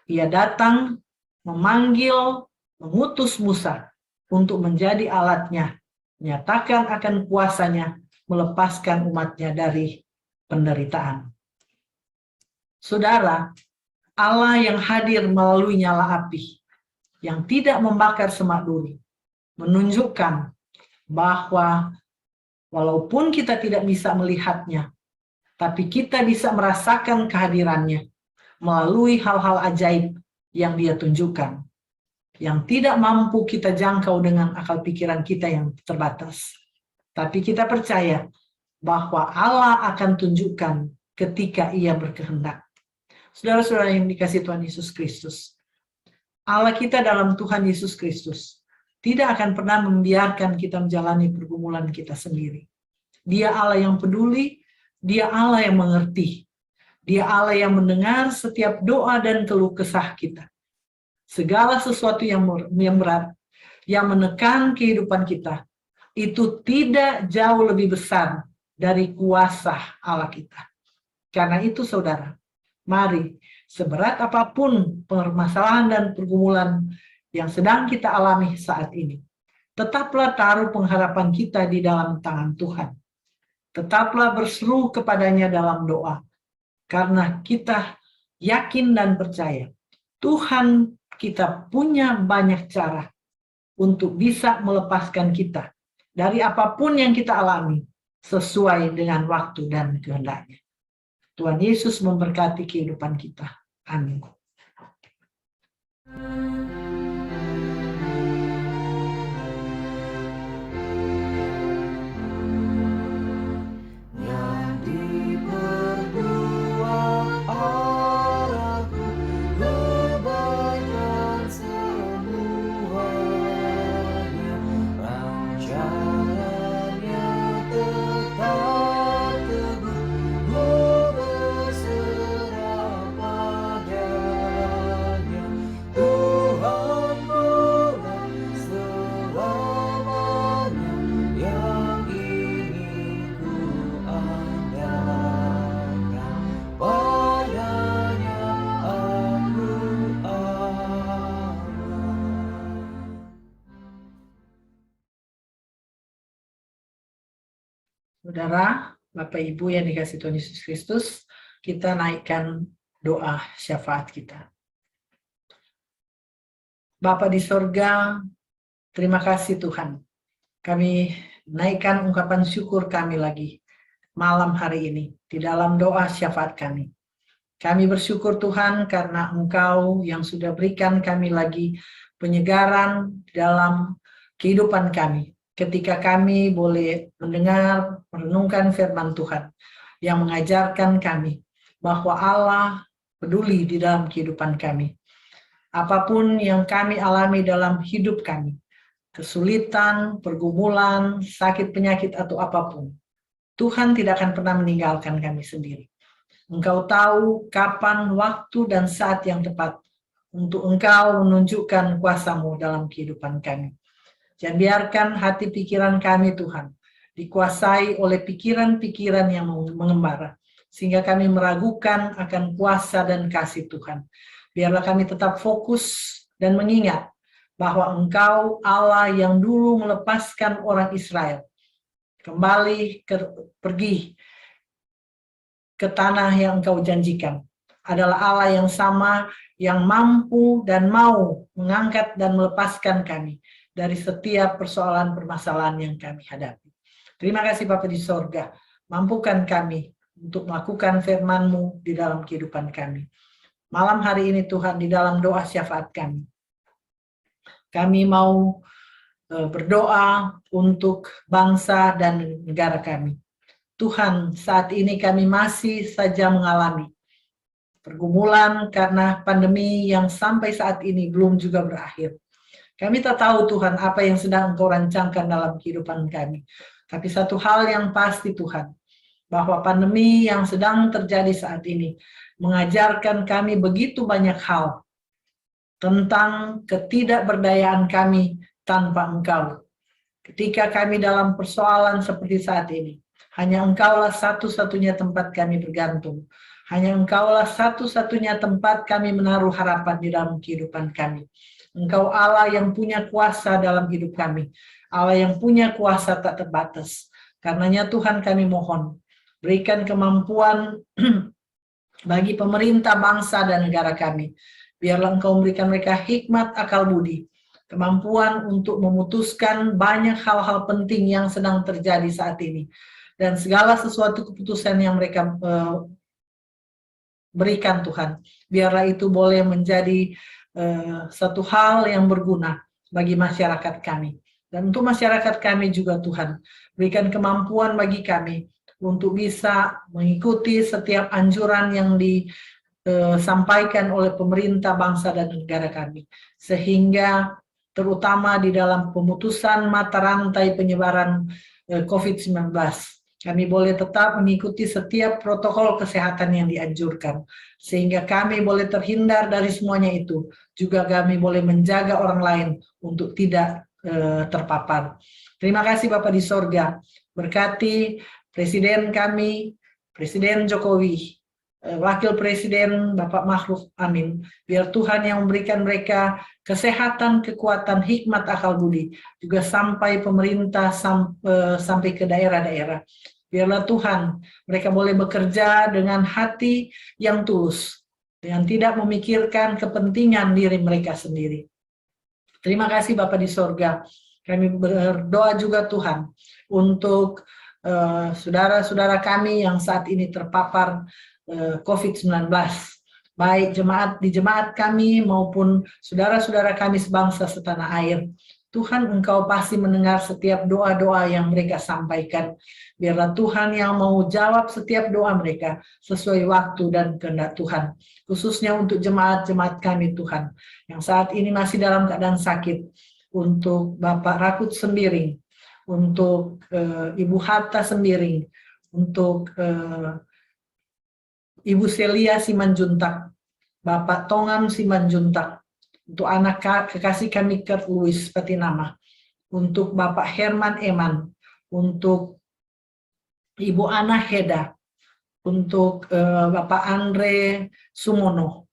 S4: Ia datang, memanggil, mengutus Musa untuk menjadi alatnya, menyatakan akan kuasanya, melepaskan umatnya dari penderitaan. Saudara, Allah yang hadir melalui nyala api, yang tidak membakar semak duri, menunjukkan bahwa walaupun kita tidak bisa melihatnya, tapi kita bisa merasakan kehadirannya melalui hal-hal ajaib yang Dia tunjukkan, yang tidak mampu kita jangkau dengan akal pikiran kita yang terbatas. Tapi kita percaya bahwa Allah akan tunjukkan ketika Ia berkehendak. Saudara-saudara yang dikasihi Tuhan Yesus Kristus, Allah kita dalam Tuhan Yesus Kristus tidak akan pernah membiarkan kita menjalani pergumulan kita sendiri. Dia Allah yang peduli, Dia Allah yang mengerti, Dia Allah yang mendengar setiap doa dan keluh kesah kita. Segala sesuatu yang berat, yang menekan kehidupan kita, itu tidak jauh lebih besar dari kuasa Allah kita. Karena itu saudara, mari seberat apapun permasalahan dan pergumulan yang sedang kita alami saat ini, tetaplah taruh pengharapan kita di dalam tangan Tuhan. Tetaplah berseru kepadanya dalam doa, karena kita yakin dan percaya Tuhan kita punya banyak cara untuk bisa melepaskan kita dari apapun yang kita alami sesuai dengan waktu dan kehendaknya. Tuhan Yesus memberkati kehidupan kita. Amin. Saudara, Bapak Ibu yang dikasihi Tuhan Yesus Kristus, kita naikkan doa syafaat kita. Bapa di sorga, terima kasih Tuhan. Kami naikkan ungkapan syukur kami lagi malam hari ini di dalam doa syafaat kami. Kami bersyukur Tuhan karena Engkau yang sudah berikan kami lagi penyegaran dalam kehidupan kami. Ketika kami boleh mendengar, merenungkan firman Tuhan yang mengajarkan kami bahwa Allah peduli di dalam kehidupan kami. Apapun yang kami alami dalam hidup kami, kesulitan, pergumulan, sakit, penyakit, atau apapun, Tuhan tidak akan pernah meninggalkan kami sendiri. Engkau tahu kapan, waktu, dan saat yang tepat untuk Engkau menunjukkan kuasa-Mu dalam kehidupan kami. Jangan biarkan hati pikiran kami, Tuhan, dikuasai oleh pikiran-pikiran yang mengembara, sehingga kami meragukan akan kuasa dan kasih Tuhan. Biarlah kami tetap fokus dan mengingat bahwa Engkau Allah yang dulu melepaskan orang Israel kembali pergi ke tanah yang Engkau janjikan. Adalah Allah yang sama, yang mampu dan mau mengangkat dan melepaskan kami dari setiap persoalan permasalahan yang kami hadapi. Terima kasih Bapa di sorga, mampukan kami untuk melakukan firman-Mu di dalam kehidupan kami. Malam hari ini Tuhan, di dalam doa syafaat kami mau berdoa untuk bangsa dan negara kami. Tuhan, saat ini kami masih saja mengalami pergumulan karena pandemi yang sampai saat ini belum juga berakhir. Kami tak tahu Tuhan apa yang sedang Engkau rancangkan dalam kehidupan kami. Tapi satu hal yang pasti Tuhan, bahwa pandemi yang sedang terjadi saat ini mengajarkan kami begitu banyak hal tentang ketidakberdayaan kami tanpa Engkau. Ketika kami dalam persoalan seperti saat ini, hanya Engkaulah satu-satunya tempat kami bergantung. Hanya Engkaulah satu-satunya tempat kami menaruh harapan di dalam kehidupan kami. Engkau Allah yang punya kuasa dalam hidup kami. Allah yang punya kuasa tak terbatas. Karenanya Tuhan kami mohon, berikan kemampuan bagi pemerintah, bangsa, dan negara kami. Biarlah Engkau memberikan mereka hikmat, akal budi, kemampuan untuk memutuskan banyak hal-hal penting yang sedang terjadi saat ini. Dan segala sesuatu keputusan yang mereka berikan Tuhan, biarlah itu boleh menjadi satu hal yang berguna bagi masyarakat kami. Dan untuk masyarakat kami juga Tuhan, berikan kemampuan bagi kami untuk bisa mengikuti setiap anjuran yang disampaikan oleh pemerintah, bangsa, dan negara kami. Sehingga terutama di dalam pemutusan mata rantai penyebaran COVID-19, kami boleh tetap mengikuti setiap protokol kesehatan yang dianjurkan, sehingga kami boleh terhindar dari semuanya itu. Juga kami boleh menjaga orang lain untuk tidak terpapar. Terima kasih Bapa di sorga, berkati Presiden kami, Presiden Jokowi, Wakil Presiden Bapak Ma'ruf Amin. Biar Tuhan yang memberikan mereka kesehatan, kekuatan, hikmat, akal budi, juga sampai pemerintah, sampai ke daerah-daerah. Biarlah Tuhan, mereka boleh bekerja dengan hati yang tulus, dengan tidak memikirkan kepentingan diri mereka sendiri. Terima kasih Bapa di sorga. Kami berdoa juga Tuhan untuk saudara-saudara kami yang saat ini terpapar COVID-19, baik jemaat di jemaat kami maupun saudara-saudara kami sebangsa setanah air. Tuhan, Engkau pasti mendengar setiap doa-doa yang mereka sampaikan. Biarlah Tuhan yang mau jawab setiap doa mereka sesuai waktu dan kehendak Tuhan. Khususnya untuk jemaat-jemaat kami Tuhan, yang saat ini masih dalam keadaan sakit. Untuk Bapak Rakut Sembiring, untuk Ibu Hatta Sembiring, untuk Ibu Celia Simanjuntak, Bapak Tongam Simanjuntak, untuk anak kekasih kami Kurt Louis Patinama, untuk Bapak Herman Eman, untuk Ibu Ana Heda, untuk Bapak Andre Sumono,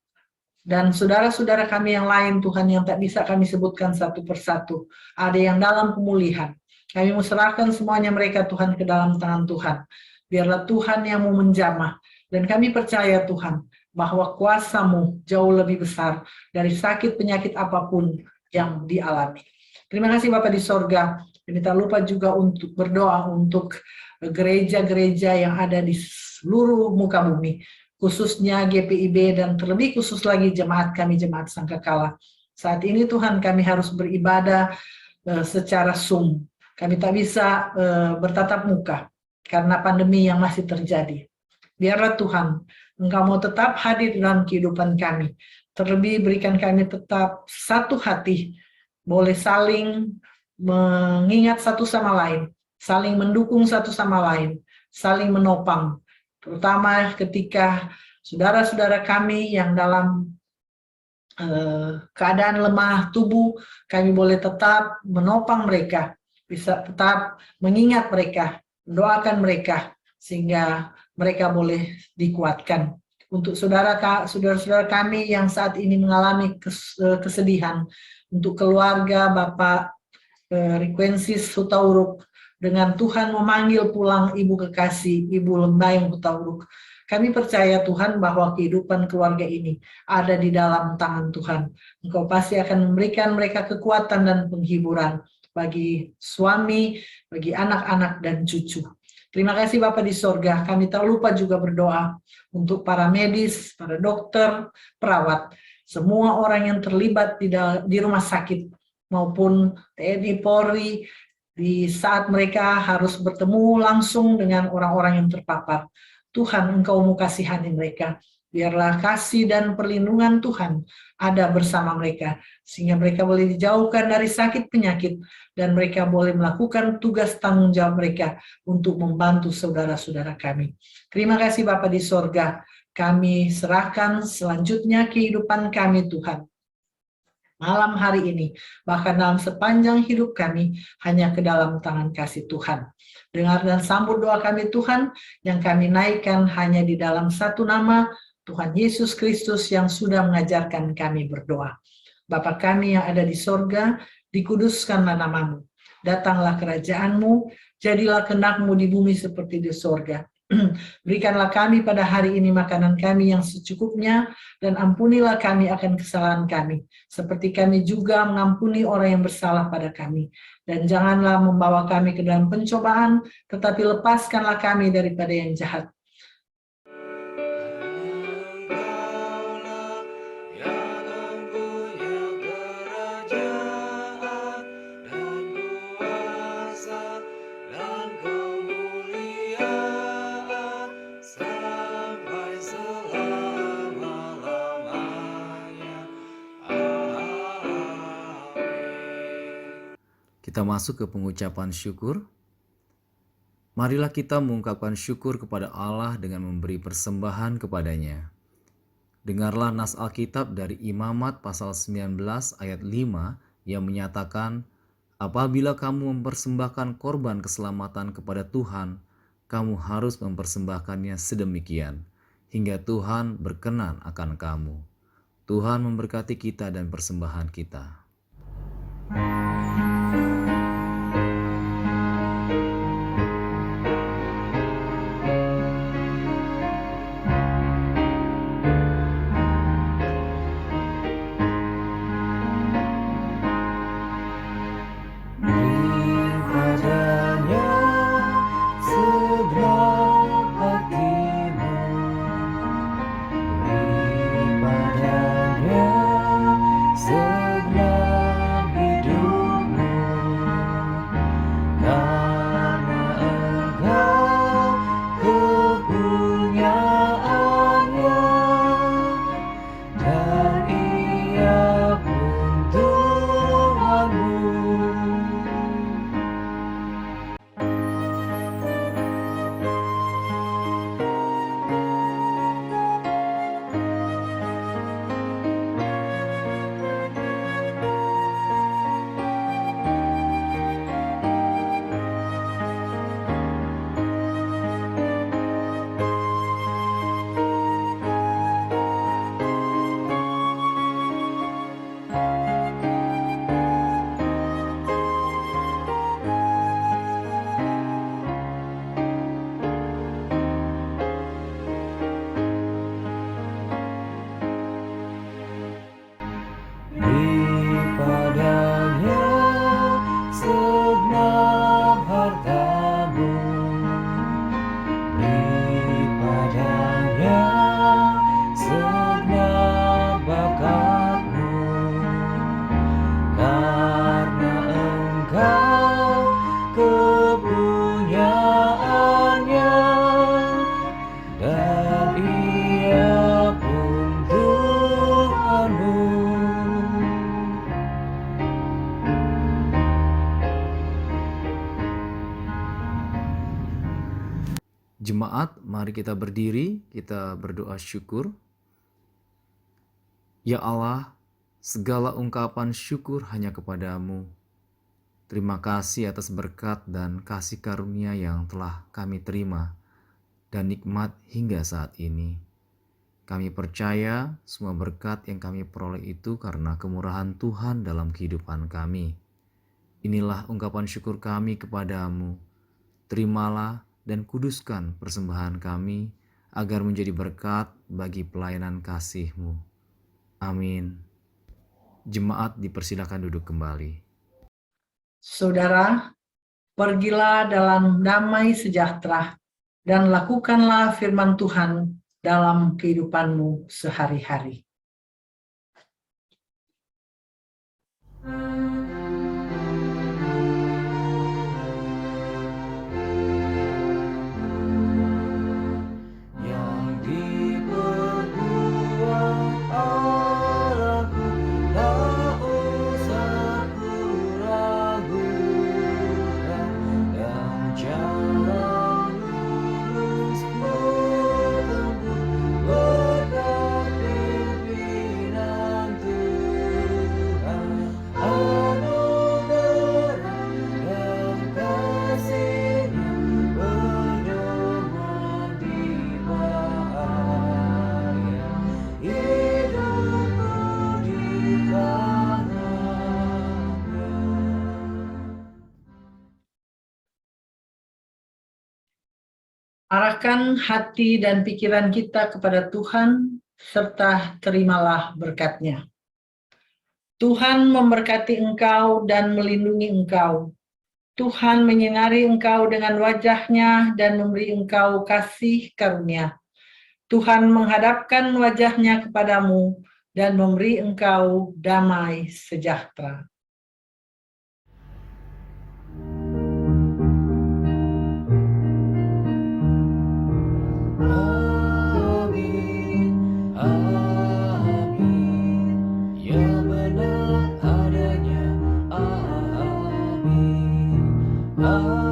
S4: dan saudara-saudara kami yang lain Tuhan yang tak bisa kami sebutkan satu persatu. Ada yang dalam pemulihan. Kami serahkan semuanya mereka Tuhan ke dalam tangan Tuhan. Biarlah Tuhan yang mau menjamah. Dan kami percaya Tuhan bahwa kuasa-Mu jauh lebih besar dari sakit penyakit apapun yang dialami. Terima kasih Bapa di sorga. Dan tak lupa juga untuk berdoa untuk gereja-gereja yang ada di seluruh muka bumi, khususnya GPIB dan terlebih khusus lagi jemaat kami, jemaat Sangkakala. Saat ini Tuhan kami harus beribadah secara Zoom. Kami tak bisa bertatap muka karena pandemi yang masih terjadi. Biarlah Tuhan, Engkau mau tetap hadir dalam kehidupan kami. Terlebih berikan kami tetap satu hati, boleh saling mengingat satu sama lain, saling mendukung satu sama lain, saling menopang, terutama ketika saudara-saudara kami yang dalam keadaan lemah tubuh, kami boleh tetap menopang mereka, bisa tetap mengingat mereka, mendoakan mereka, sehingga mereka boleh dikuatkan. Untuk saudara-saudara kami yang saat ini mengalami kesedihan, untuk keluarga Bapak Requensis Hutauruk, dengan Tuhan memanggil pulang Ibu Kekasih, Ibu Lembayung Hutauruk. Kami percaya Tuhan bahwa kehidupan keluarga ini ada di dalam tangan Tuhan. Engkau pasti akan memberikan mereka kekuatan dan penghiburan bagi suami, bagi anak-anak dan cucu. Terima kasih Bapak di sorga. Kami tak lupa juga berdoa untuk para medis, para dokter, perawat, semua orang yang terlibat di rumah sakit maupun TNI Polri, di saat mereka harus bertemu langsung dengan orang-orang yang terpapar. Tuhan, Engkau mau kasihani mereka. Biarlah kasih dan perlindungan Tuhan ada bersama mereka, sehingga mereka boleh dijauhkan dari sakit penyakit, dan mereka boleh melakukan tugas tanggung jawab mereka untuk membantu saudara-saudara kami. Terima kasih Bapa di sorga. Kami serahkan selanjutnya kehidupan kami Tuhan. Malam hari ini, bahkan dalam sepanjang hidup kami, hanya ke dalam tangan kasih Tuhan. Dengar dan sambut doa kami Tuhan, yang kami naikkan hanya di dalam satu nama, Tuhan Yesus Kristus yang sudah mengajarkan kami berdoa. Bapa kami yang ada di sorga, dikuduskanlah namamu. Datanglah kerajaan-Mu, jadilah kehendak-Mu di bumi seperti di sorga. Berikanlah kami pada hari ini makanan kami yang secukupnya, dan ampunilah kami akan kesalahan kami, seperti kami juga mengampuni orang yang bersalah pada kami. Dan janganlah membawa kami ke dalam pencobaan, tetapi lepaskanlah kami daripada yang jahat.
S1: Kita masuk ke pengucapan syukur. Marilah kita mengungkapkan syukur kepada Allah dengan memberi persembahan kepadanya. Dengarlah nas Alkitab dari Imamat pasal 19 ayat 5 yang menyatakan, apabila kamu mempersembahkan korban keselamatan kepada Tuhan, kamu harus mempersembahkannya sedemikian, hingga Tuhan berkenan akan kamu. Tuhan memberkati kita dan persembahan kita.
S2: Padanya segenap hidup. Jemaat, mari kita berdiri, kita berdoa syukur. Ya Allah, segala ungkapan syukur hanya kepadamu. Terima kasih atas berkat dan kasih karunia yang telah kami terima dan nikmat hingga saat ini. Kami percaya semua berkat yang kami peroleh itu karena kemurahan Tuhan dalam kehidupan kami. Inilah ungkapan syukur kami kepadamu. Terimalah dan kuduskan persembahan kami agar menjadi berkat bagi pelayanan kasih-Mu. Amin. Jemaat dipersilakan duduk kembali.
S4: Saudara, pergilah dalam damai sejahtera dan lakukanlah firman Tuhan dalam kehidupanmu sehari-hari.
S2: Yang diperbuat arahku, tak usah ku ragukan. Yang jalan lurus ku tempuh berkat pimpinan Tuhan. Anugerah dan kasih-Nya bergema di bahaya hidupku di tangan-Nya.
S4: Arahkan hati dan pikiran kita kepada Tuhan, serta terimalah berkat-Nya. Tuhan memberkati engkau dan melindungi engkau. Tuhan menyinari engkau dengan wajah-Nya dan memberi engkau kasih karunia. Tuhan menghadapkan wajah-Nya kepadamu dan memberi engkau damai sejahtera.
S2: Amin, amin, ya benar adanya. Amin, amin.